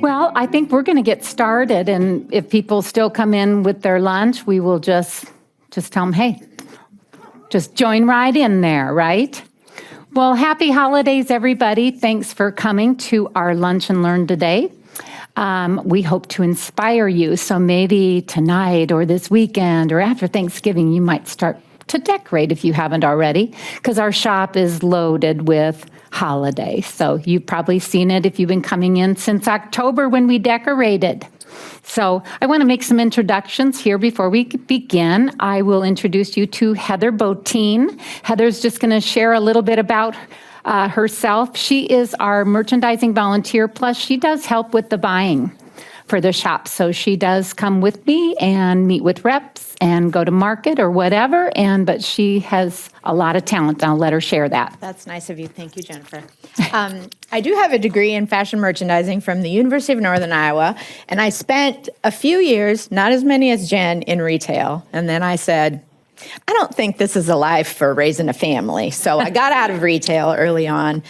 Well, I think we're going to get started, and if people still come in with their lunch, we will just tell them, hey, just join right in there, right? Well, happy holidays, everybody. Thanks for coming to our Lunch and Learn today. We hope to inspire you, so maybe tonight or this weekend or after Thanksgiving, you might start to decorate if you haven't already, because our shop is loaded with holidays. So you've probably seen it if you've been coming in since October when we decorated. So I want to make some introductions here before we begin. I will introduce you to Heather Botine. Heather's just going to share a little bit about herself. She is our merchandising volunteer, plus she does help with the buying for the shop. So she does come with me and meet with reps and go to market or whatever, but she has a lot of talent. I'll let her share that. That's nice of you. Thank you, Jennifer. I do have a degree in fashion merchandising from the University of Northern Iowa, and I spent a few years, not as many as Jen, in retail. And then I said, I don't think this is a life for raising a family. So I got out of retail early on.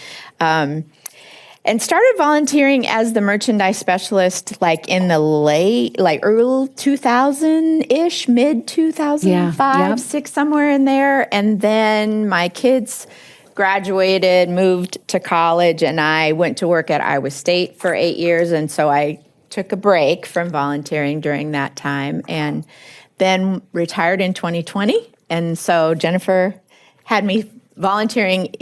And started volunteering as the merchandise specialist like in the early 2000-ish, mid 2005, 6, somewhere in there. And then my kids graduated, moved to college, and I went to work at Iowa State for 8 years. And so I took a break from volunteering during that time and then retired in 2020. And so Jennifer had me volunteering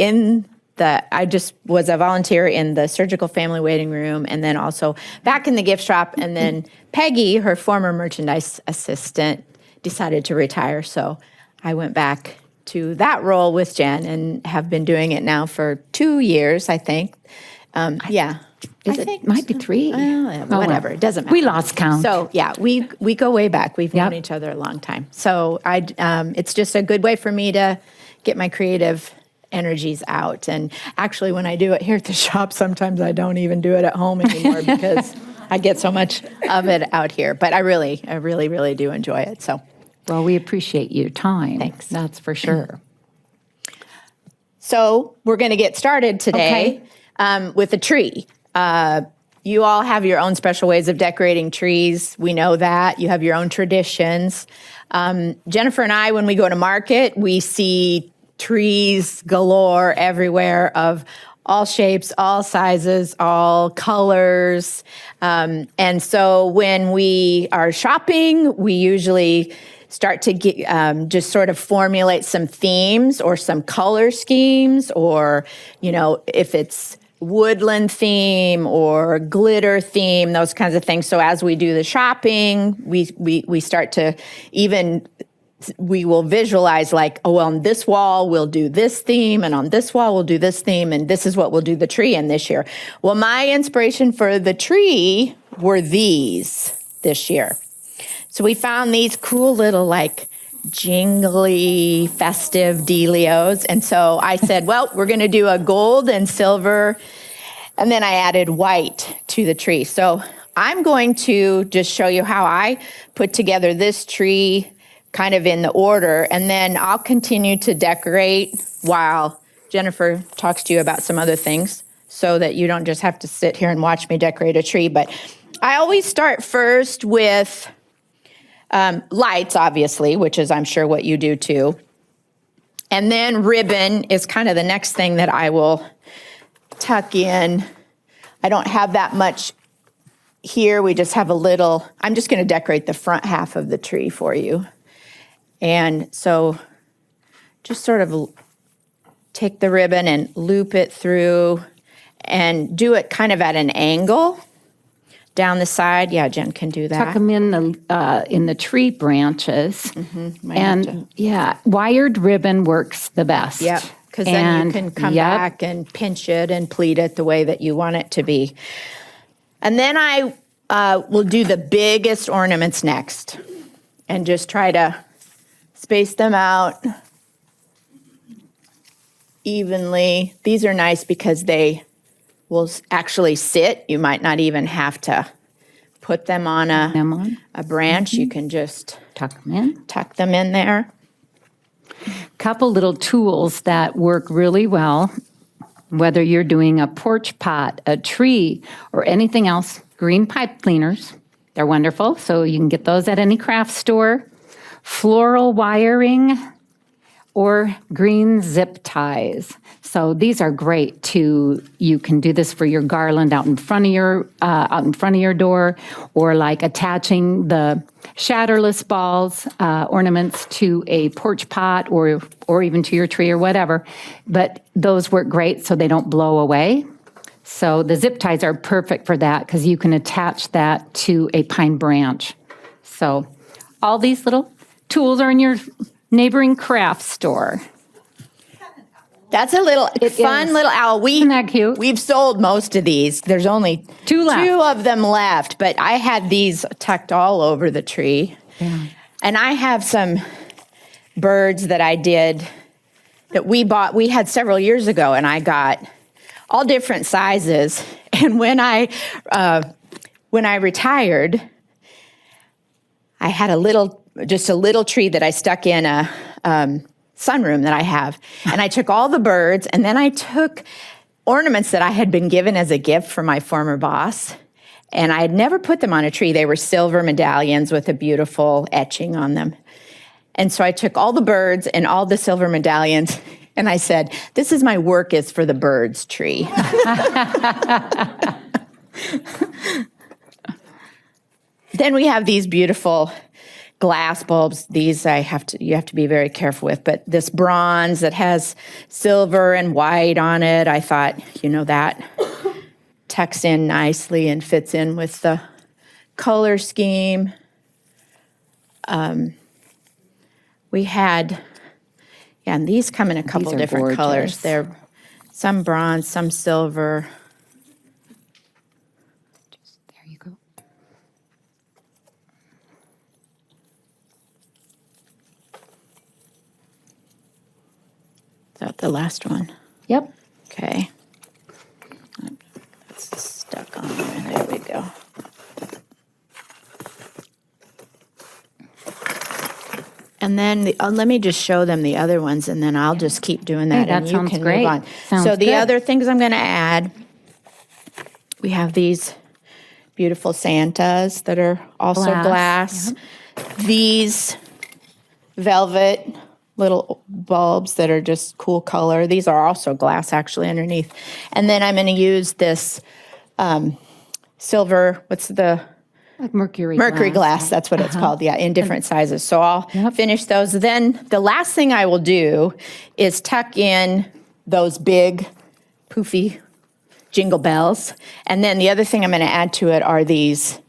I just was a volunteer in the surgical family waiting room and then also back in the gift shop. And then Peggy, her former merchandise assistant, decided to retire. So I went back to that role with Jen and have been doing it now for 2 years, I think. It might be 3. Whatever, it doesn't matter. We lost count. So yeah, we go way back. We've known each other a long time. So it's just a good way for me to get my creative energies out. And actually, when I do it here at the shop, sometimes I don't even do it at home anymore because I get so much of it out here. But I really do enjoy it. So, well, we appreciate your time. Thanks. That's for sure. So we're going to get started today with a tree. You all have your own special ways of decorating trees. We know that. You have your own traditions. Jennifer and I, when we go to market, we see trees galore everywhere of all shapes, all sizes, all colors. And so when we are shopping, we usually start to just sort of formulate some themes or some color schemes, or, if it's woodland theme or glitter theme, those kinds of things. So as we do the shopping, we start to we will visualize like, on this wall, we'll do this theme, and on this wall, we'll do this theme, and this is what we'll do the tree in this year. Well, my inspiration for the tree were these this year. So we found these cool little jingly, festive dealios. And so I said, well, we're going to do a gold and silver, and then I added white to the tree. So I'm going to just show you how I put together this tree kind of in the order, and then I'll continue to decorate while Jennifer talks to you about some other things so that you don't just have to sit here and watch me decorate a tree. But I always start first with lights, obviously, which is I'm sure what you do too. And then ribbon is kind of the next thing that I will tuck in. I don't have that much here. We just have a little. I'm just going to decorate the front half of the tree for you. And so just sort of take the ribbon and loop it through and do it kind of at an angle down the side. Yeah, Jen can do that. Tuck them in the tree branches. Mm-hmm. And wired ribbon works the best. Yep, because then you can come back and pinch it and pleat it the way that you want it to be. And then I will do the biggest ornaments next and just try to space them out evenly. These are nice because they will actually sit. You might not even have to put them on a branch. Mm-hmm. You can just tuck them in there. Couple little tools that work really well, whether you're doing a porch pot, a tree, or anything else, green pipe cleaners. They're wonderful, so you can get those at any craft store. Floral wiring or green zip ties. So these are great too. You can do this for your garland out in front of your door, or like attaching the shatterless balls ornaments to a porch pot or even to your tree or whatever. But those work great so they don't blow away. So the zip ties are perfect for that because you can attach that to a pine branch. So all these little tools are in your neighboring craft store. That's a fun little owl. Isn't that cute? We've sold most of these. There's only Two of them left, but I had these tucked all over the tree. Yeah. And I have some birds that I did that we had several years ago, and I got all different sizes. And when I retired, I had just a little tree that I stuck in a sunroom that I have. And I took all the birds, and then I took ornaments that I had been given as a gift from my former boss. And I had never put them on a tree. They were silver medallions with a beautiful etching on them. And so I took all the birds and all the silver medallions, and I said, this is my work is for the birds tree. Then we have these beautiful glass bulbs. These you have to be very careful with. But this bronze that has silver and white on it, I thought, that tucks in nicely and fits in with the color scheme. We had, and these come in a couple These are different gorgeous. colors. They're some bronze, some silver. There you go. Is that the last one? Yep. Okay. That's stuck on there. There we go. And then let me just show them the other ones, and then I'll just keep doing that, Hey, that and you sounds can great. move on. Sounds so the good. other things I'm going to add, we have these beautiful Santas that are also glass. These velvet little bulbs that are just cool color. These are also glass actually underneath. And then I'm going to use this silver, Like mercury glass, that's what it's called, in different sizes. So I'll finish those. Then the last thing I will do is tuck in those big poofy jingle bells. And then the other thing I'm going to add to it are these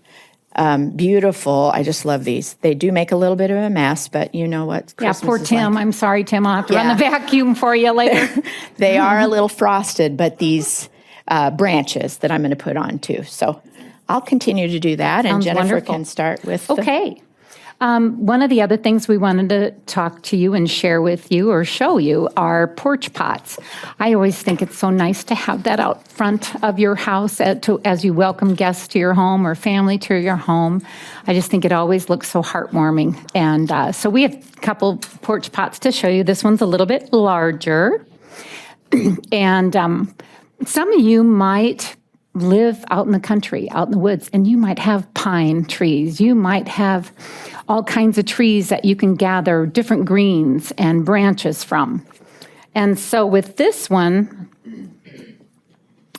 beautiful, I just love these. They do make a little bit of a mess, but you know what Yeah, Christmas poor is Tim. like. I'm sorry, Tim. I'll have to run the vacuum for you later. They are a little frosted, but these branches that I'm going to put on too. So I'll continue to do that, and Sounds Jennifer wonderful. can start with Okay. One of the other things we wanted to talk to you and share with you or show you are porch pots. I always think it's so nice to have that out front of your house as you welcome guests to your home or family to your home. I just think it always looks so heartwarming. And so we have a couple porch pots to show you. This one's a little bit larger. And some of you might live out in the country, out in the woods, and you might have pine trees. You might have all kinds of trees that you can gather different greens and branches from. And so with this one,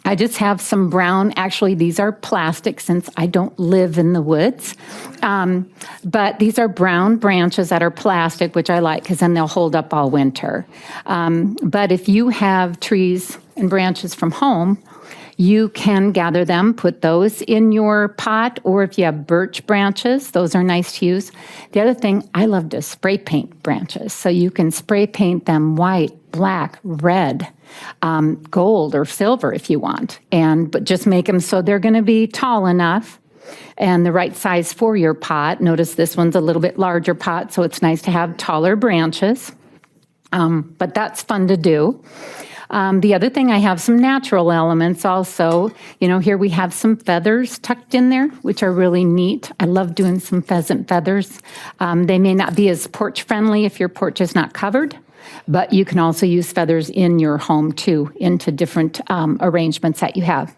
I just have some brown, actually these are plastic since I don't live in the woods, but these are brown branches that are plastic, which I like because then they'll hold up all winter. But if you have trees and branches from home, you can gather them, put those in your pot, or if you have birch branches, those are nice to use. The other thing, I love to spray paint branches. So you can spray paint them white, black, red, gold, or silver if you want. But just make them so they're going to be tall enough and the right size for your pot. Notice this one's a little bit larger pot, so it's nice to have taller branches. But that's fun to do. The other thing, I have some natural elements also. Here we have some feathers tucked in there, which are really neat. I love doing some pheasant feathers. They may not be as porch friendly if your porch is not covered, but you can also use feathers in your home too, into different arrangements that you have.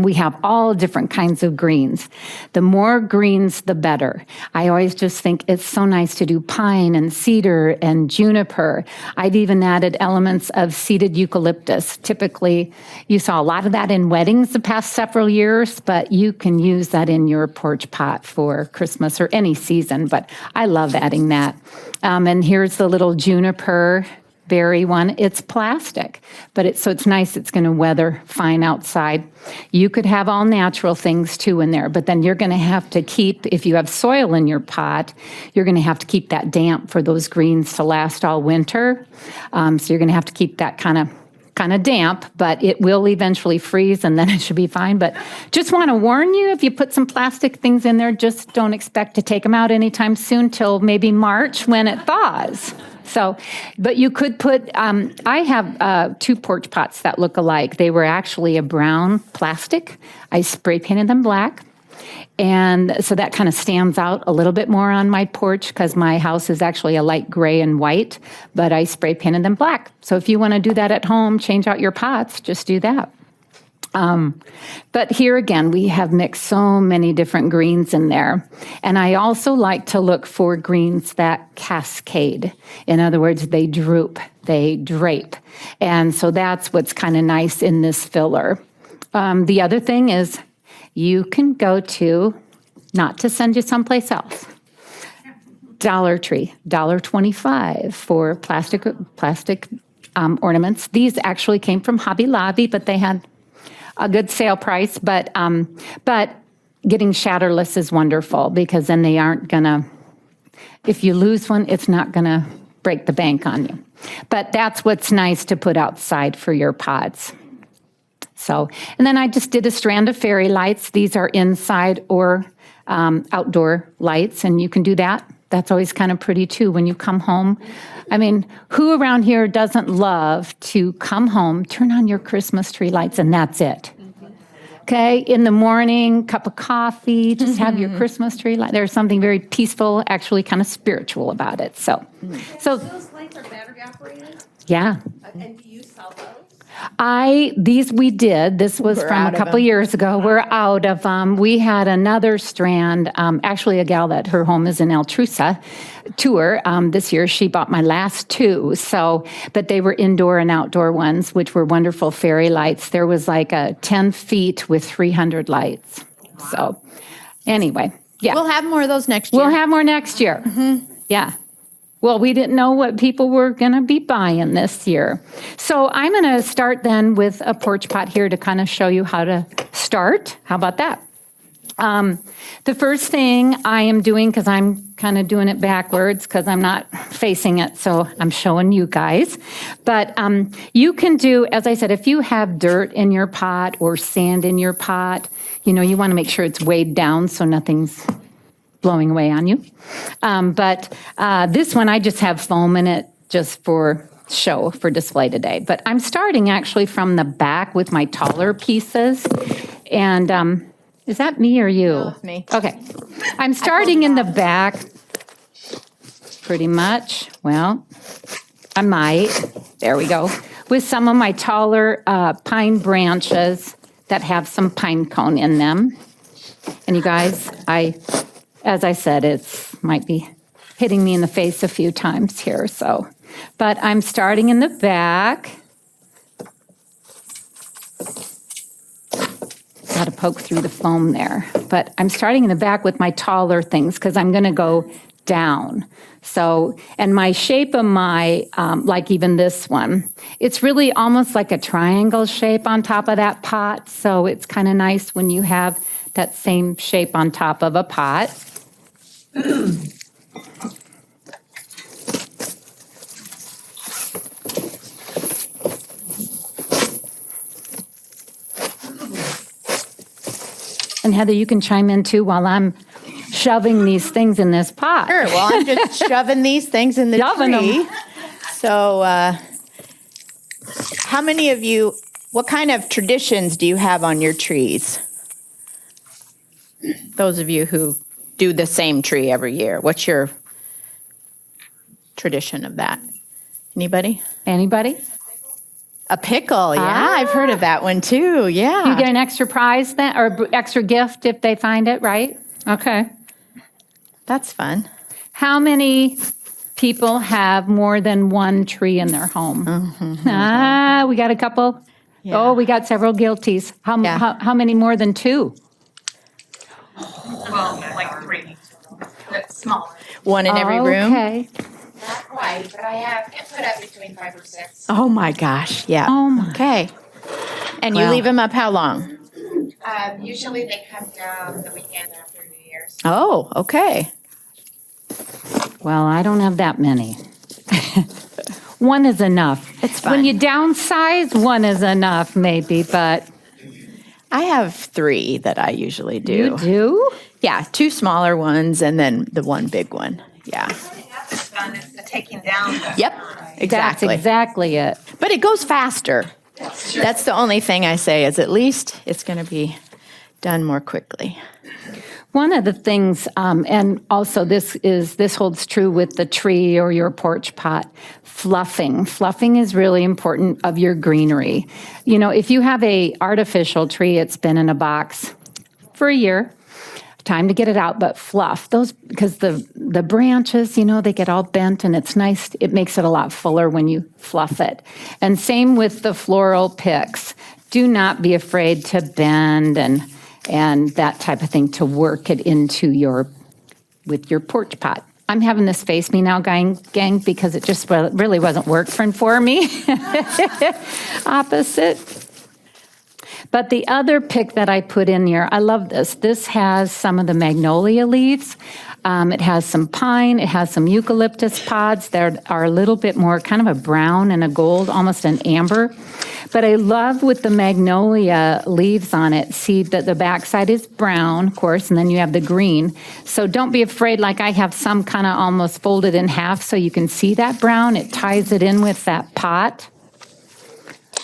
We have all different kinds of greens. The more greens, the better. I always just think it's so nice to do pine and cedar and juniper. I've even added elements of seeded eucalyptus. Typically, you saw a lot of that in weddings the past several years, but you can use that in your porch pot for Christmas or any season. But I love adding that. And here's the little juniper berry one. It's plastic, but it's nice. It's going to weather fine outside. You could have all natural things too in there, but then you're going to have to keep, if you have soil in your pot, you're going to have to keep that damp for those greens to last all winter. So you're going to have to keep that kind of damp, but it will eventually freeze and then it should be fine. But just want to warn you, if you put some plastic things in there, just don't expect to take them out anytime soon till maybe March when it thaws. So, but you could put, I have 2 porch pots that look alike. They were actually a brown plastic. I spray painted them black. And so that kind of stands out a little bit more on my porch because my house is actually a light gray and white, but I spray painted them black. So if you want to do that at home, change out your pots, just do that. But here again, we have mixed so many different greens in there. And I also like to look for greens that cascade. In other words, they droop, they drape. And so that's what's kind of nice in this filler. The other thing is you can go to, not to send you someplace else, Dollar Tree, $1.25 for plastic ornaments. These actually came from Hobby Lobby, but they had a good sale price, but getting shatterless is wonderful because then they aren't gonna, if you lose one, it's not gonna break the bank on you. But that's what's nice to put outside for your pots. So, and then I just did a strand of fairy lights. These are inside or outdoor lights, and you can do that. That's always kind of pretty too when you come home. I mean, who around here doesn't love to come home, turn on your Christmas tree lights, and that's it? Okay, in the morning, cup of coffee, just have your Christmas tree light. There's something very peaceful, actually kind of spiritual about it. So Those lights are battery operated? Yeah. And do you sell those? We did. This was We're from out a of couple them. years ago. We're out of them. We had another strand, actually a gal that her home is in Altrusa tour this year. She bought my last 2. So, but they were indoor and outdoor ones, which were wonderful fairy lights. There was like a 10 feet with 300 lights. So anyway, yeah. We'll have more of those next year. We'll have more next year. Yeah. Well, we didn't know what people were going to be buying this year. So I'm going to start then with a porch pot here to kind of show you how to start. How about that? The first thing I am doing, because I'm kind of doing it backwards because I'm not facing it, so I'm showing you guys. But you can do, as I said, if you have dirt in your pot or sand in your pot, you want to make sure it's weighed down so nothing's blowing away on you. But this one, I just have foam in it just for show, for display today. But I'm starting actually from the back with my taller pieces. And is that me or you? No, it's me. Okay. I'm starting in the back pretty much. Well, I might. There we go. With some of my taller pine branches that have some pine cone in them. And you guys, as I said, it might be hitting me in the face a few times here, so. But I'm starting in the back. Got to poke through the foam there. But I'm starting in the back with my taller things because I'm going to go down. So, and my shape of my, like even this one, it's really almost like a triangle shape on top of that pot. So it's kind of nice when you have that same shape on top of a pot. And Heather, you can chime in too while I'm shoving these things in this pot. Sure. Well, I'm just shoving these things in the Shoving 'em. tree. So, how many of you, what kind of traditions do you have on your trees? Those of you who do the same tree every year, what's your tradition of that? Anybody? Anybody? A pickle, yeah, I've heard of that one too. Yeah. You get an extra prize then, or extra gift if they find it, right? Okay. That's fun. How many people have more than one tree in their home? We got a couple. Yeah. Oh, we got several guilties. Yeah. How many more than two? Well, like 3. That's smaller. One in every room. Okay. Not quite, but I have put up between 5 or 6. Oh my gosh. Yeah. Oh my. Okay. And you Well. leave them up how long? Usually they come down the weekend after New Year's. Oh, okay. Well, I don't have that many. One is enough. It's fine. When you downsize, one is enough, maybe, but I have 3 that I usually do. you do? Yeah, 2 smaller ones and then the one big one. Yeah. That's fun. It's the taking down. Yep. Exactly. That's exactly it. But it goes faster. That's the only thing I say is at least it's going to be done more quickly. One of the things, and also this holds true with the tree or your porch pot, fluffing. Fluffing is really important of your greenery. You know, if you have a artificial tree, it's been in a box for a year, time to get it out, but fluff those, because the branches, you know, they get all bent and it's nice. It makes it a lot fuller when you fluff it. And same with the floral picks. Do not be afraid to bend and that type of thing to work it into with your porch pot. I'm having this face me now, gang, because it just really wasn't working for me. Opposite. But the other pick that I put in here, I love this. This has some of the magnolia leaves. It has some pine. It has some eucalyptus pods that are a little bit more kind of a brown and a gold, almost an amber. But I love with the magnolia leaves on it, see that the backside is brown, of course, and then you have the green. So don't be afraid, like I have some kind of almost folded in half so you can see that brown. It ties it in with that pot.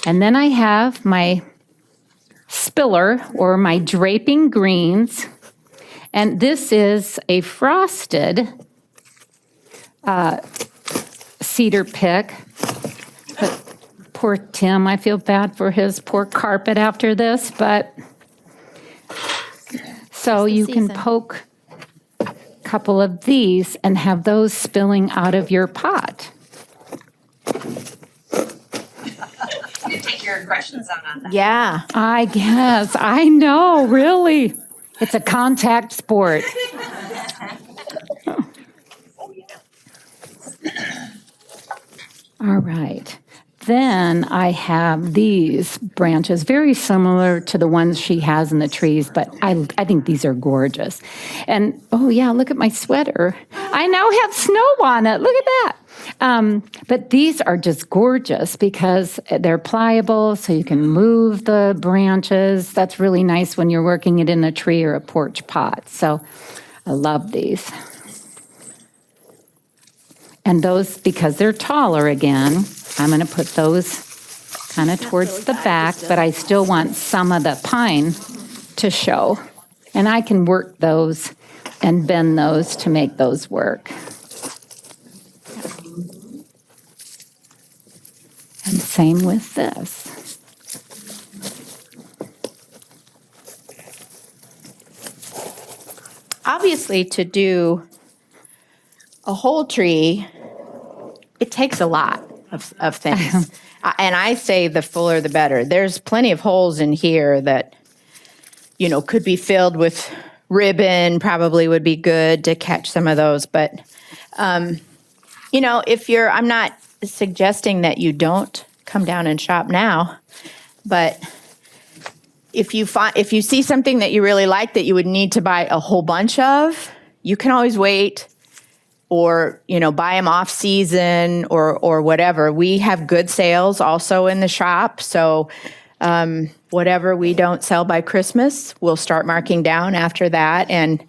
And then I have my spiller or my draping greens. And this is a frosted cedar pick. But poor Tim, I feel bad for his poor carpet after this, but so you can season. poke a couple of these and have those spilling out of your pot. You take your aggression zone on that. Yeah. I guess. I know, really. It's a contact sport. All right. Then I have these branches, very similar to the ones she has in the trees, but I think these are gorgeous. And, oh yeah, look at my sweater. I now have snow on it. Look at that. But these are just gorgeous because they're pliable, so you can move the branches. That's really nice when you're working it in a tree or a porch pot. So I love these. And those, because they're taller again, I'm going to put those kind of towards the back, but I still want some of the pine to show. And I can work those and bend those to make those work. And same with this. Obviously, to do a whole tree, it takes a lot of things. And I say the fuller the better. There's plenty of holes in here that, you know, could be filled with ribbon, probably would be good to catch some of those. But, you know, I'm not suggesting that you don't come down and shop now, but if you see something that you really like that you would need to buy a whole bunch of, you can always wait. Or, you know, buy them off season or whatever. We have good sales also in the shop. So whatever we don't sell by Christmas, we'll start marking down after that. And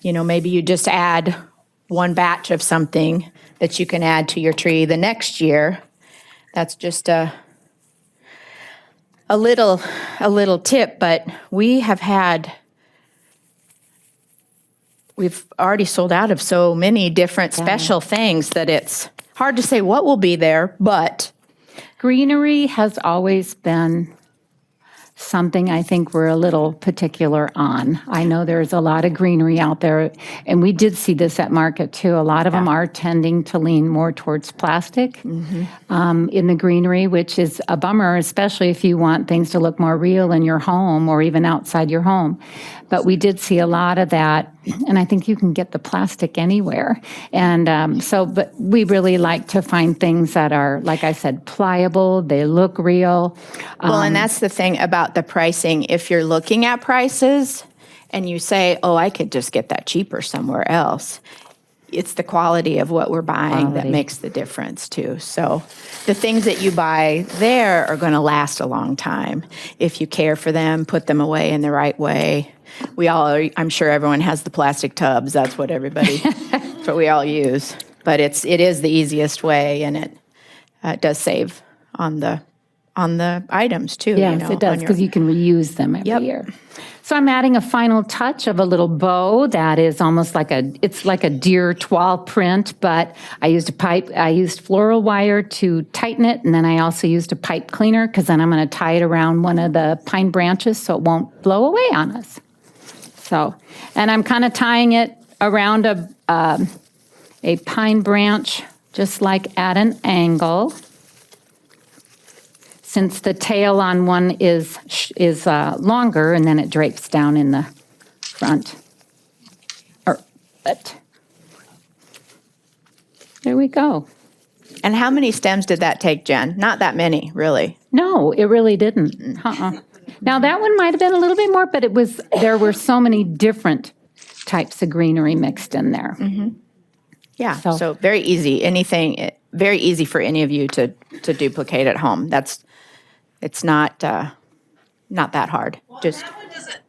you know, maybe you just add one batch of something that you can add to your tree the next year. That's just a little tip. But we've already sold out of so many different special things that it's hard to say what will be there, but greenery has always been something I think we're a little particular on. I know there's a lot of greenery out there, and we did see this at market too. A lot of them are tending to lean more towards plastic in the greenery, which is a bummer, especially if you want things to look more real in your home or even outside your home. But we did see a lot of that, and I think you can get the plastic anywhere. And but we really like to find things that are, like I said, pliable, they look real. Well, and that's the thing about the pricing. If you're looking at prices and you say, oh, I could just get that cheaper somewhere else, it's the quality of what we're buying that makes the difference too. So the things that you buy there are going to last a long time. If you care for them, put them away in the right way. I'm sure everyone has the plastic tubs. That's what that's what we all use. But it is the easiest way, and it does save on the items too. Yes, it does, because you can reuse them every year. So I'm adding a final touch of a little bow that is almost like it's like a deer toile print, but I used floral wire to tighten it, and then I also used a pipe cleaner, because then I'm going to tie it around one of the pine branches so it won't blow away on us. So, and I'm kind of tying it around a pine branch, just like at an angle. Since the tail on one is longer, and then it drapes down in the front. There we go. And how many stems did that take, Jen? Not that many, really. No, it really didn't. Now that one might have been a little bit more, but there were so many different types of greenery mixed in there. Mm-hmm. Yeah, so very easy. Very easy for any of you to duplicate at home. It's not that hard. Well, that one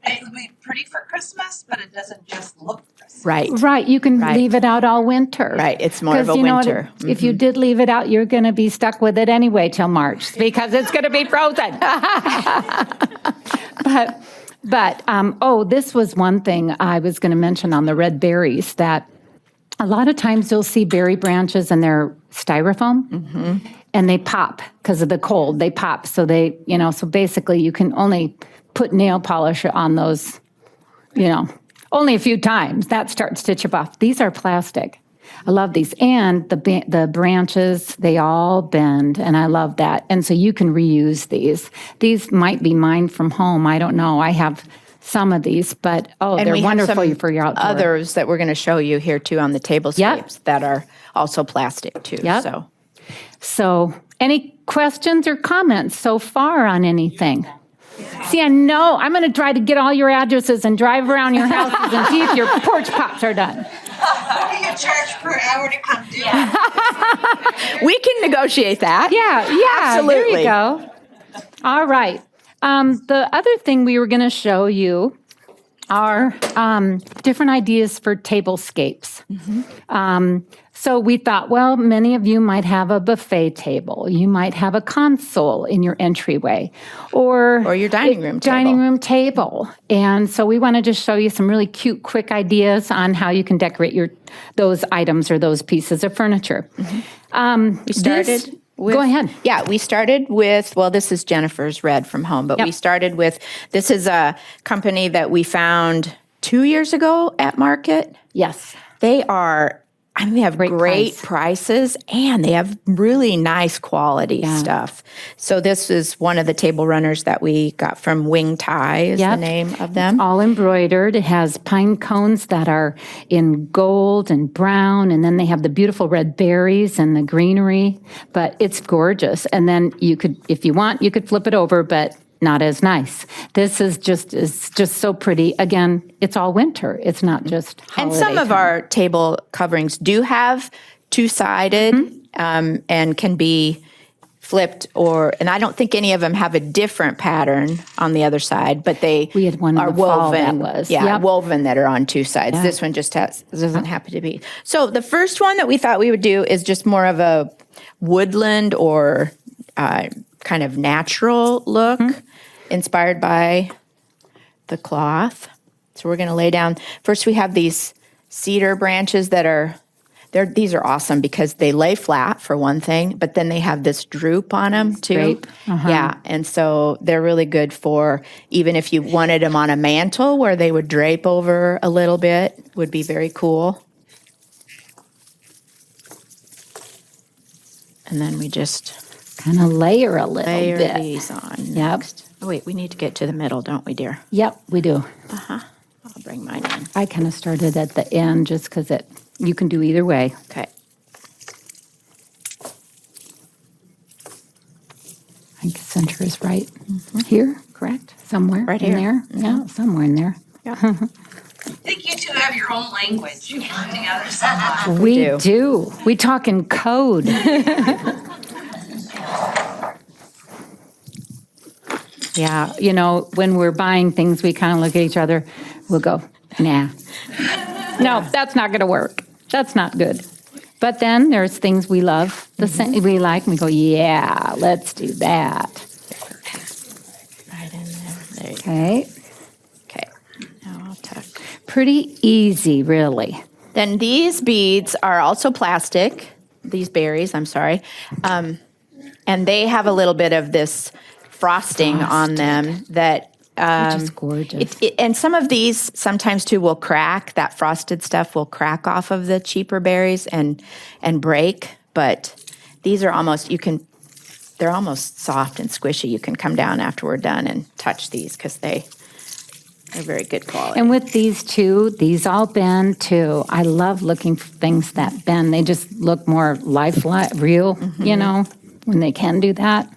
it'll be pretty for Christmas, but it doesn't just look Christmas. Right. You can leave it out all winter. Right, it's more of a winter. If you did leave it out, you're going to be stuck with it anyway till March, because it's going to be frozen. But this was one thing I was going to mention on the red berries, that a lot of times you'll see berry branches and they're styrofoam, and they pop because of the cold. They pop, so so basically you can only put nail polish on those, only a few times. That starts to chip off. These are plastic. I love these, and the branches, they all bend, and I love that. And so you can reuse these. These might be mine from home. I don't know. I have some of these, but they're wonderful for your outdoor. Others that we're going to show you here too on the tablescapes that are also plastic too. Yep. So any questions or comments so far on anything? See, I know I'm going to try to get all your addresses and drive around your houses and see if your porch pops are done. What do you charge per hour to come do it? We can negotiate that. Yeah, absolutely. There you go. All right. The other thing we were going to show you are different ideas for tablescapes. So we thought, well, many of you might have a buffet table. You might have a console in your entryway, or your dining room table. And so we wanted to show you some really cute, quick ideas on how you can decorate those items or those pieces of furniture. We started. Go ahead. Yeah, we started with, this is Jennifer's Red from Home, but we started with, this is a company that we found 2 years ago at market. Yes. They have great prices, and they have really nice quality stuff. So this is one of the table runners that we got from Wing Tie is the name of them. It's all embroidered. It has pine cones that are in gold and brown, and then they have the beautiful red berries and the greenery, but it's gorgeous. And then if you want, you could flip it over, but not as nice. This is just so pretty. Again, it's all winter. It's not just holiday And some of time. our table coverings do have two-sided and can be flipped, and I don't think any of them have a different pattern on the other side, but we had one are in the fall woven. that was. Woven that are on two sides. This one just doesn't happen to be. So the first one that we thought we would do is just more of a woodland or kind of natural look, inspired by the cloth. So we're going to lay down. First, we have these cedar branches that these are awesome because they lay flat for one thing, but then they have this droop on them too. Drape, Yeah, and so they're really good for even if you wanted them on a mantle where they would drape over a little bit, would be very cool. And then we just Kind of layer a little layer bit. these on. Yep. Oh wait, we need to get to the middle, don't we, dear? Yep, we do. I'll bring mine in. I kind of started at the end just because you can do either way. Okay. I think center is right here, correct? Somewhere Right in here. there? Yeah, somewhere in there. I think you two have your own language. You work together so much. We do. do. We talk in code. Yeah, when we're buying things, we kind of look at each other. We'll go, nah. No, that's not going to work. That's not good. But then there's things we love, we like, and we go, yeah, let's do that. Right in there. There you go. Okay. Okay. Now I'll tuck. Pretty easy, really. Then these beads are also plastic. These berries, I'm sorry. And they have a little bit of this frosting on them that Just gorgeous. and some of these sometimes too will crack. That frosted stuff will crack off of the cheaper berries and break. But these are almost they're almost soft and squishy. You can come down after we're done and touch these because they're very good quality. And with these too, these all bend too. I love looking for things that bend. They just look more real, when they can do that.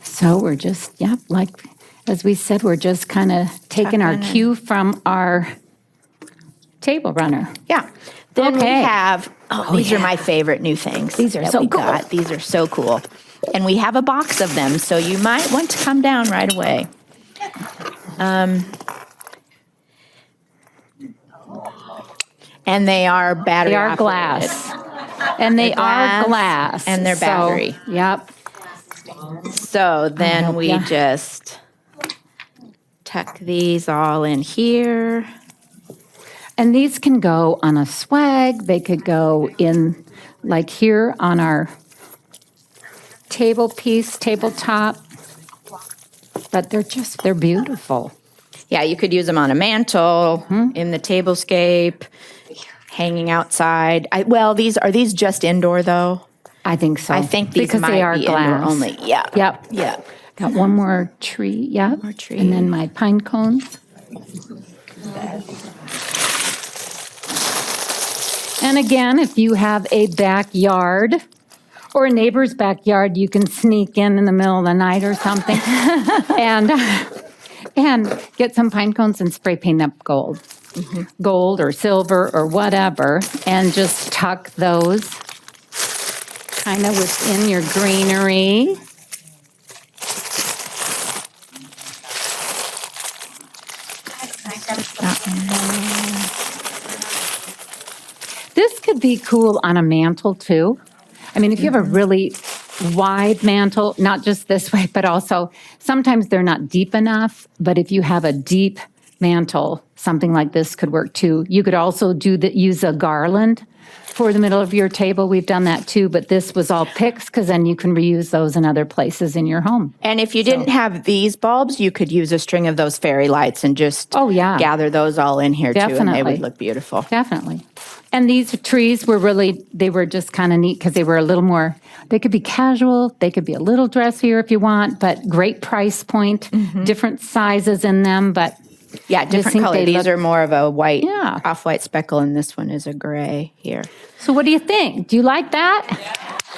So we're just, like as we said, we're just kind of taking our Tucking in. cue from our table runner. Yeah. Then we Okay. have, these are my favorite new things. These are that so we cool. got. These are so cool. And we have a box of them, so you might want to come down right away. And they are battery They are operated. glass. And they are glass. and they're So, battery. Yep. So then help we ya. just tuck these all in here. And these can go on a swag. They could go in, like here on our tabletop. But they're beautiful. Yeah, you could use them on a mantle, Mm-hmm. in the tablescape, hanging outside. Are these just indoor though? I think so. I think these because might they are be glass. indoor only. Yeah. Yep. Yeah. Got one more tree. Yep. more tree. And then my pine cones. And again, if you have a backyard or a neighbor's backyard, you can sneak in the middle of the night or something and get some pine cones and spray paint up gold. Gold or silver or whatever, and just tuck those kind of within your greenery. This could be cool on a mantle too. I mean, if you have a really wide mantle, not just this way, but also sometimes they're not deep enough. But if you have a deep mantle, something like this could work too. You could also use a garland for the middle of your table. We've done that too, but this was all picks because then you can reuse those in other places in your home. And if you didn't have these bulbs, you could use a string of those fairy lights and just gather those all in here too, and they Definitely. would look beautiful. Definitely. And these trees they were just kind of neat because they were a little more, they could be casual, they could be a little dressier if you want, but great price point, different sizes in them, but Yeah, different think color. they These look- are more of a white, Yeah. off-white speckle, and this one is a gray here. So what do you think? Do you like that?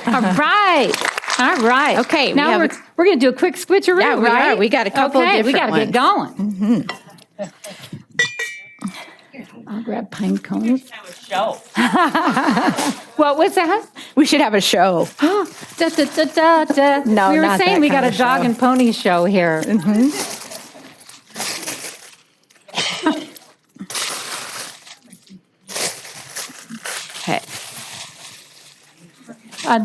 All right. All right. Okay, we Now have we're going to do a quick switcheroo, Yeah, we right? are. We got a couple okay, we different got to get going. I'll grab pine cones. Show. What was that? We should have a show. Da, da, da, da, da. No, we were not saying that we got kind a of dog show. and pony show here. Okay.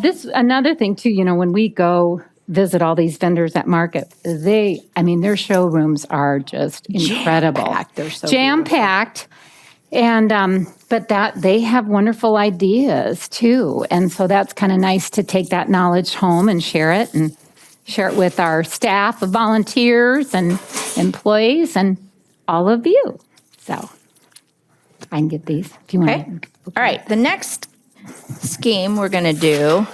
This another thing too. When we go visit all these vendors at market. Their showrooms are just incredible. Jam-packed. They're so jam-packed. And, but they have wonderful ideas too. And so that's kind of nice to take that knowledge home and share it with our staff of volunteers and employees and all of you. So I can get these if you want. Okay. All right. The next scheme we're going to do,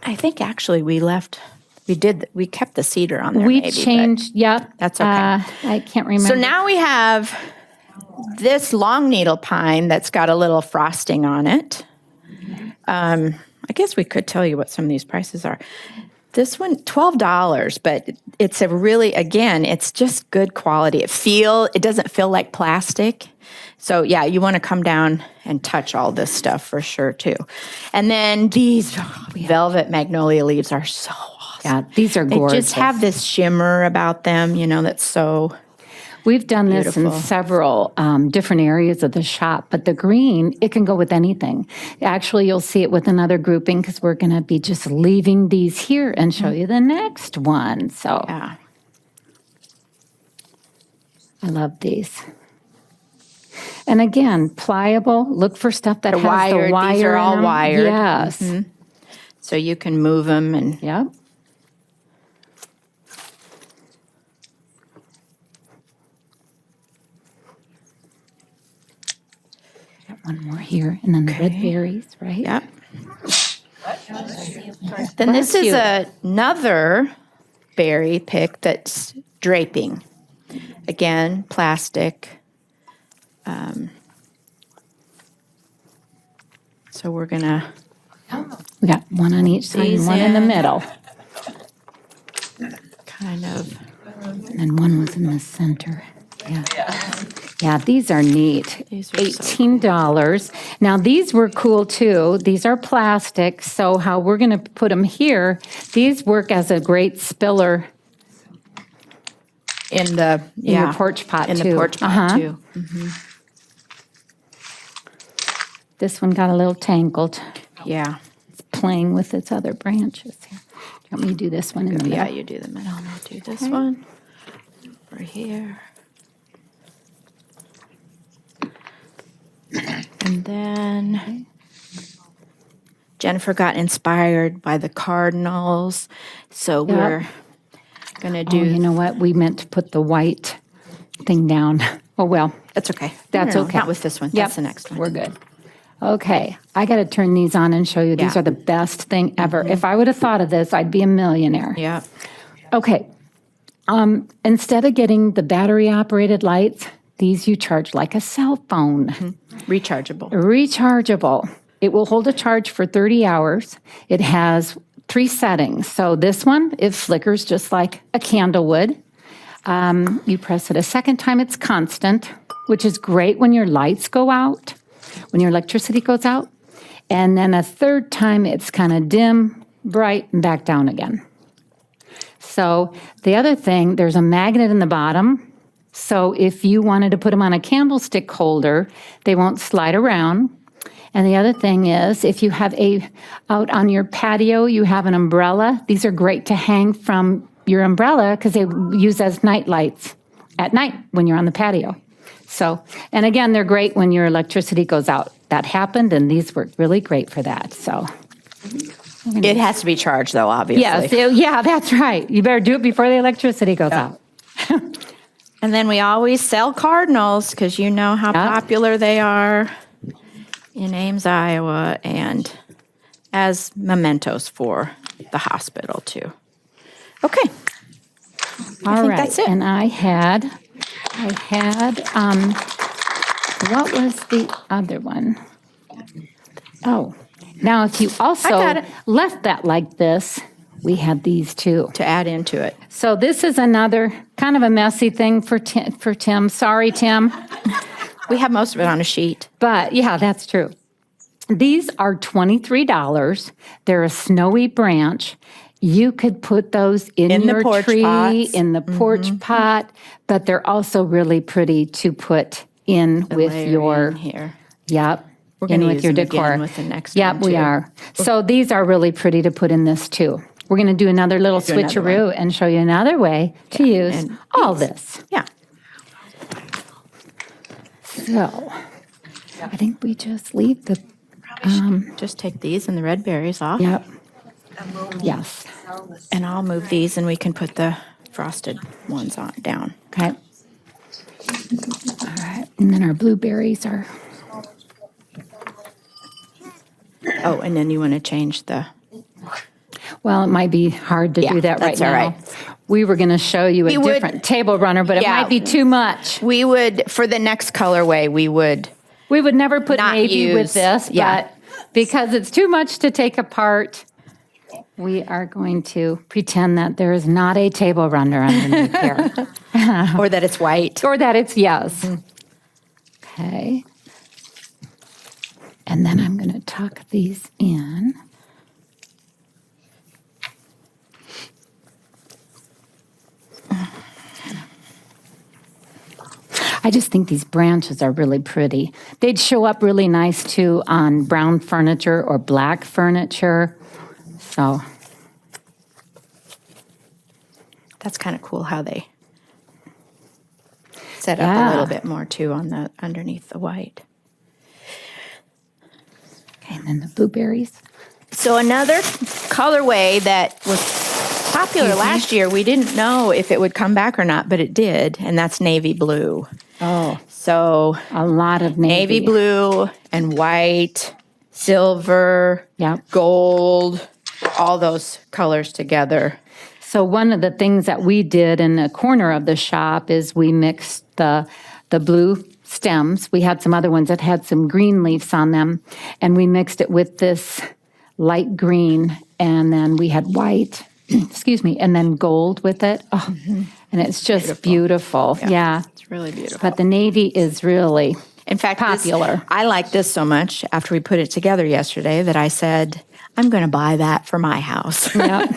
I think actually we kept the cedar on there. We maybe, but changed, yep. That's okay. I can't remember. So now we have this long needle pine that's got a little frosting on it. I guess we could tell you what some of these prices are. This one, $12, but it's it's just good quality. It doesn't feel like plastic. So yeah, you want to come down and touch all this stuff for sure too. And then these velvet magnolia leaves are so awesome. Yeah, these are They gorgeous. just have this shimmer about them, that's so... We've done this in Beautiful. several different areas of the shop, but the green, it can go with anything. Actually, you'll see it with another grouping because we're going to be just leaving these here and show you the next one. So Yeah. I love these. And again, pliable. Look for stuff that has wired. the wire. These are in all them. wired. Yes. So you can move them and... Yep. Got one more here, and then the red berries, right? Yep. Then this Bless is you. another berry pick that's draping. Again, plastic. So we're gonna We got one on each side and These one in the in. middle. kind of, And one was in the center. Yeah. Yeah, these are neat. These are so $18. Now, these were cool too. These are plastic, so how we're going to put them here, these work as a great spiller in the, in your porch pot in too. the porch pot Uh-huh. too. This one got a little tangled. Yeah. It's playing with its other branches here. Do you want me to do this one in the middle? Yeah, you do the middle and I'll do this one. Over here. And then Jennifer got inspired by the cardinals. So we're going to do, Oh, you know what? We meant to put the white thing down. Oh, well. that's okay. That's No, okay. Not with this one. Yep. That's the next one. We're good. Okay, I got to turn these on and show you. These Yeah. are the best thing ever. If I would have thought of this, I'd be a millionaire. Yeah. Okay, instead of getting the battery-operated lights, these you charge like a cell phone. Rechargeable. Rechargeable. It will hold a charge for 30 hours. It has 3 settings. So this one, it flickers just like a candle would. You press it a second time, it's constant, which is great when your lights go out, when your electricity goes out. And then a third time, it's kind of dim, bright, and back down again. So the other thing, there's a magnet in the bottom. So if you wanted to put them on a candlestick holder, they won't slide around. And the other thing is, if you have out on your patio, you have an umbrella, these are great to hang from your umbrella because they use as night lights at night when you're on the patio. So, and again, they're great when your electricity goes out. That happened, and these worked really great for that. So, It has to be charged though, obviously. yeah, that's right. You better do it before the electricity goes out. And then we always sell cardinals because you know how popular they are in Ames, Iowa, and as mementos for the hospital too. Okay. All right, that's it. and I had, what was the other one? Oh, now if you I also got it. left that like this, we had these too. To add into it. So this is another kind of a messy thing for Tim. Sorry, Tim. We have most of it on a sheet. But yeah, that's true. These are $23. They're a snowy branch. You could put those in In the your porch tree, pots. in the porch pot, but they're also really pretty to put in with your, Layering here. yep. We're in gonna with use your them decor. again with the next Yep, one, we too. are. So these are really pretty to put in this too. We're going to do another little Do another switcheroo and show you another way to use and all these. this. Yeah. So I think we just leave the, Just take these and the red berries off. yep, yes, And I'll move these and we can put the frosted ones on down. okay. All right, and then our blueberries are, Oh, and then you want to change the, well, it might be hard to Yeah, do that right that's all now. right. We were going to show you a We would- different table runner, but it Yeah. might be too much. we would, for the next colorway, we would, We would never put Not navy use- with this, yeah. but because it's too much to take apart, we are going to pretend that there is not a table runner underneath here. or that it's white. Or that it's yes. Okay. And then I'm going to tuck these in. I just think these branches are really pretty. They'd show up really nice too on brown furniture or black furniture. So, That's kind of cool how they set up Yeah. a little bit more too on the, underneath the white. okay, and then the blueberries. So another colorway that was popular last year, we didn't know if it would come back or not, but it did, and that's navy blue. Oh, So a lot of navy. navy blue and white, silver, Yep. gold, all those colors together. So one of the things that we did in the corner of the shop is we mixed the blue stems. We had some other ones that had some green leaves on them, and we mixed it with this light green, and then we had white, excuse me, and then gold with it. Oh, and it's just beautiful. Yeah. It's really beautiful. But the navy is really In fact, popular. I like this so much after we put it together yesterday that I said, I'm going to buy that for my house. Yep.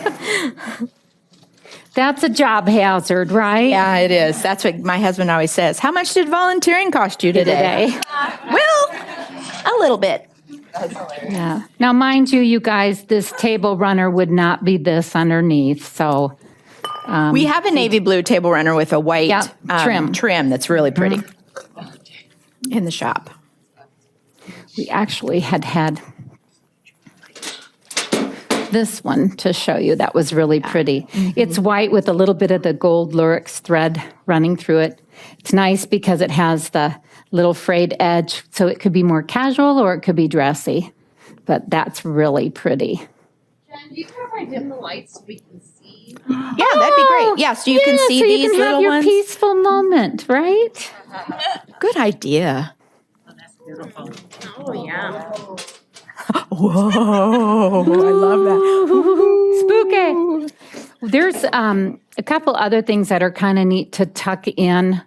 That's a job hazard, right? Yeah, it is. That's what my husband always says. How much did volunteering cost you today? Well, a little bit. Yeah. Now, mind you, you guys, this table runner would not be this underneath. So, We have a navy blue table runner with a white Yep, trim. that's really pretty in the shop. we actually had this one to show you that was really pretty. It's white with a little bit of the gold lurex thread running through it. It's nice because it has the little frayed edge, so it could be more casual or it could be dressy. But that's really pretty. Jen, do you care if I dim the lights so we can see? Yeah, that'd be great. Yeah, so you can see so these you can little have your ones. peaceful moment, right? Good idea. Oh, yeah. Whoa, I love that. Spooky. There's a couple other things that are kind of neat to tuck in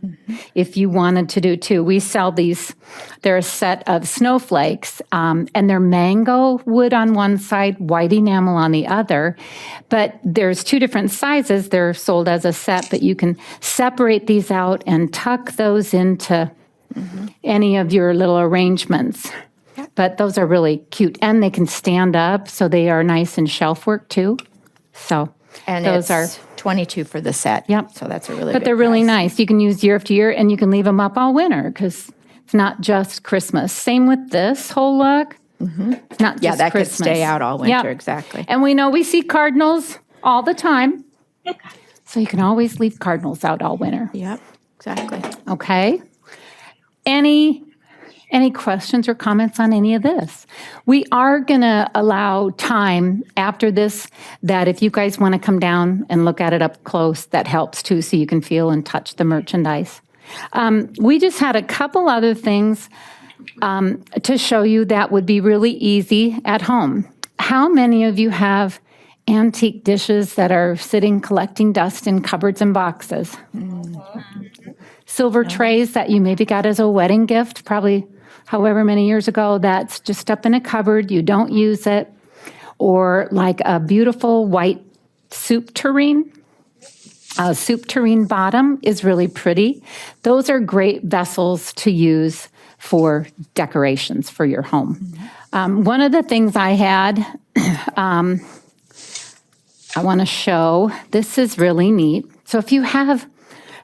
if you wanted to do too. We sell these, they're a set of snowflakes, and they're mango wood on one side, white enamel on the other. But there's two different sizes. They're sold as a set, but you can separate these out and tuck those into any of your little arrangements. But those are really cute, and they can stand up, so they are nice and shelf work too. So And those are, it's 22 for the set. Yep. So that's a really but good they're really price. nice. You can use year after year, and you can leave them up all winter because it's not just Christmas. Same with this whole look. It's not just Yeah, that Christmas. could stay out all winter, Yep. exactly. And we know we see cardinals all the time, so you can always leave cardinals out all winter. Yep, exactly. Okay. Any questions or comments on any of this? We are going to allow time after this that if you guys want to come down and look at it up close, that helps too, so you can feel and touch the merchandise. We just had a couple other things to show you that would be really easy at home. How many of you have antique dishes that are sitting collecting dust in cupboards and boxes? Silver trays that you maybe got as a wedding gift, probably however many years ago, that's just up in a cupboard, you don't use it. Or like a beautiful white soup tureen. A soup tureen bottom is really pretty. Those are great vessels to use for decorations for your home. One of the things I had, I want to show, this is really neat. So if you have,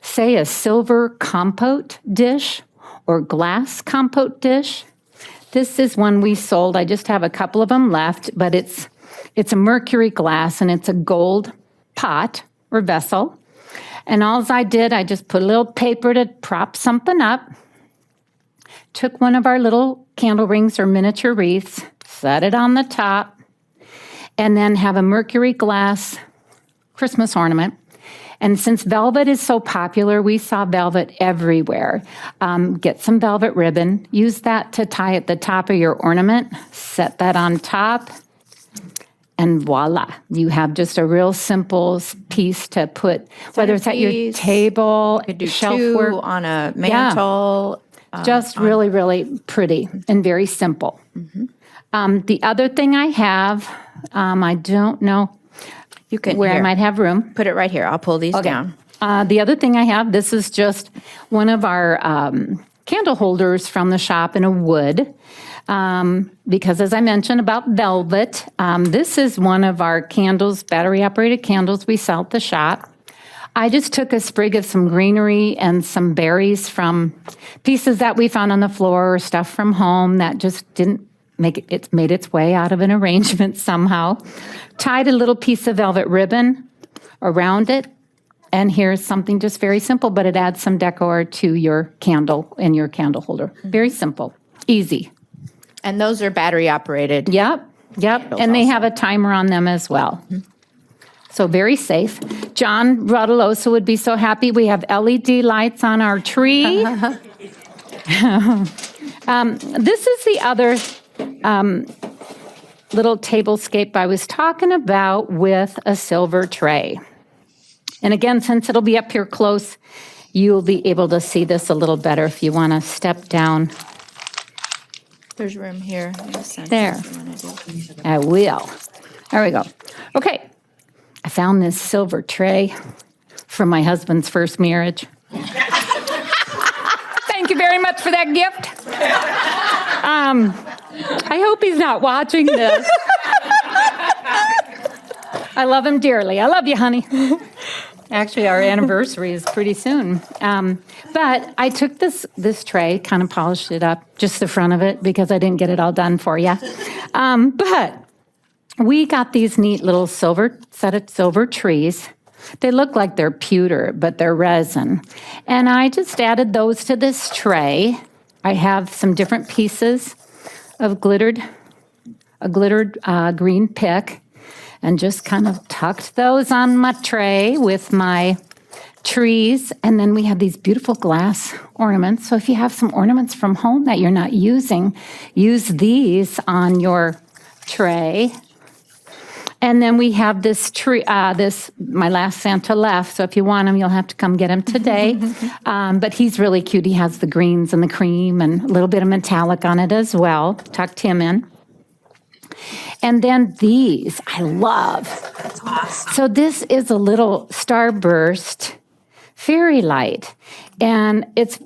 say, a silver compote dish or glass compote dish, this is one we sold. I just have a couple of them left, but it's a mercury glass and it's a gold pot or vessel. And all I did, I just put a little paper to prop something up, took one of our little candle rings or miniature wreaths, set it on the top, and then have a mercury glass Christmas ornament. And since velvet is so popular, we saw velvet everywhere. Get some velvet ribbon, use that to tie at the top of your ornament, set that on top, and voila, you have just a real simple piece to put, whether it's at your Centerpiece. table, Could do shelf two work. on a mantle. Just really, really pretty and very simple. The other thing I have, I don't know You can where I here, might have room. put it right here. I'll pull these down. The other thing I have, this is just one of our candle holders from the shop in a wood. Because as I mentioned about velvet, this is one of our candles, battery operated candles we sell at the shop. I just took a sprig of some greenery and some berries from pieces that we found on the floor or stuff from home that just didn't make it, it's made its way out of an arrangement somehow. Tied a little piece of velvet ribbon around it. And here's something just very simple, but it adds some decor to your candle in your candle holder. Very simple, easy. And those are battery operated. Yep. And they have a timer on them as well. So very safe. John Radelosa would be so happy. We have LED lights on our tree. This is the other little tablescape I was talking about with a silver tray. And again, since it'll be up here close, you'll be able to see this a little better if you want to step down. There's room here. in the center There. if you wanna do. I will. There we go. Okay. I found this silver tray from my husband's first marriage. Thank you very much for that gift. I hope he's not watching this. I love him dearly. I love you, honey. Actually, our anniversary is pretty soon. But I took this tray, kind of polished it up, just the front of it, because I didn't get it all done for you. But we got these neat little set of silver trees. They look like they're pewter, but they're resin. And I just added those to this tray. I have some different pieces of a glittered green pick, and just kind of tucked those on my tray with my trees. And then we have these beautiful glass ornaments. So if you have some ornaments from home that you're not using, use these on your tray. And then we have this tree, my last Santa left. So if you want him, you'll have to come get him today. But he's really cute. He has the greens and the cream and a little bit of metallic on it as well. Tucked him in. And then these, I love. That's awesome. So this is a little starburst fairy light. And it's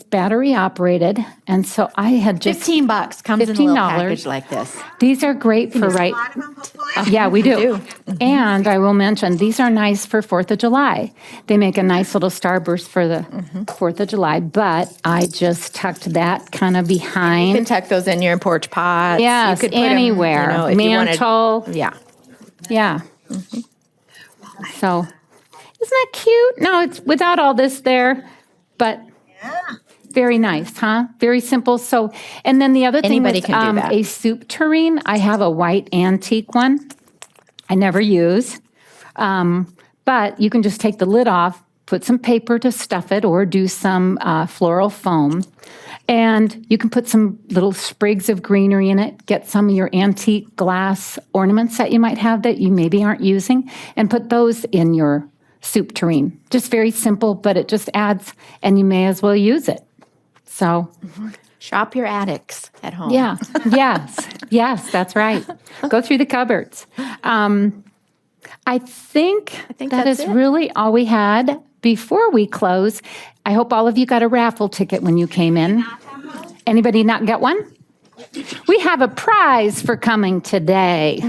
battery operated. And so I had just $15 comes in a little $15. package like this. These are great for A lot of them, hopefully. Yeah, we do. And I will mention, these are nice for 4th of July. They make a nice little starburst for the 4th of July, but I just tucked that kind of You can behind. tuck those in your porch pots. Yes, you could put 'em, anywhere. if you wanted- Mantle. yeah. Yeah. So, isn't that cute? No, it's without all this there, but Yeah. very nice, huh? Very simple. So, and then the other thing Anybody was can do that. a soup tureen. I have a white antique one. I never use, but you can just take the lid off, put some paper to stuff it, or do some floral foam. And you can put some little sprigs of greenery in it, get some of your antique glass ornaments that you might have that you maybe aren't using, and put those in your soup tureen. Just very simple, but it just adds, and you may as well use it. So, Shop your attics at home. yeah, yes, that's right. Go through the cupboards. I think that that's is it. really all we had. Before we close, I hope all of you got a raffle ticket when you came in. Anybody not get one? We have a prize for coming today.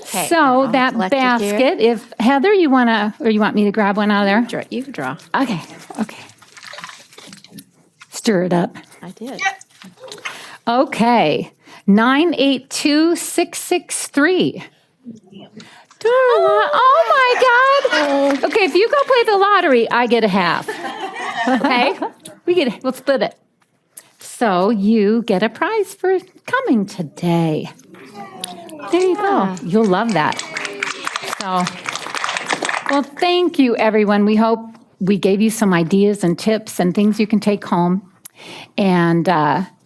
Okay, So I'll that select it here. basket, if Heather, you want to, or you want me to grab one out of there? You can draw. Okay, okay. Stir it up. I did. Okay, 982663. Darla, oh my God. Okay, if you go play the lottery, I get a half. Okay, we'll split it. So you get a prize for coming today. There you go. You'll love that. So, well, thank you, everyone. We hope we gave you some ideas and tips and things you can take home and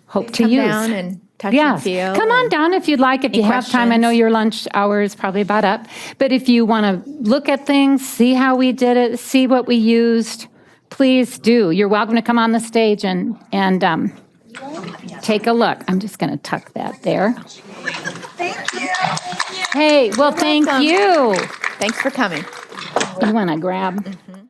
hope to Come use. down and touch and Yes. feel. Come on and- down if you'd like, if you have time. I know your lunch hour is probably about up. But if you want to look at things, see how we did it, see what we used, please do. You're welcome to come on the stage and take a look. I'm just going to tuck that there. Thank you. Hey, well, thank welcome. you. Thanks for coming. You want to grab?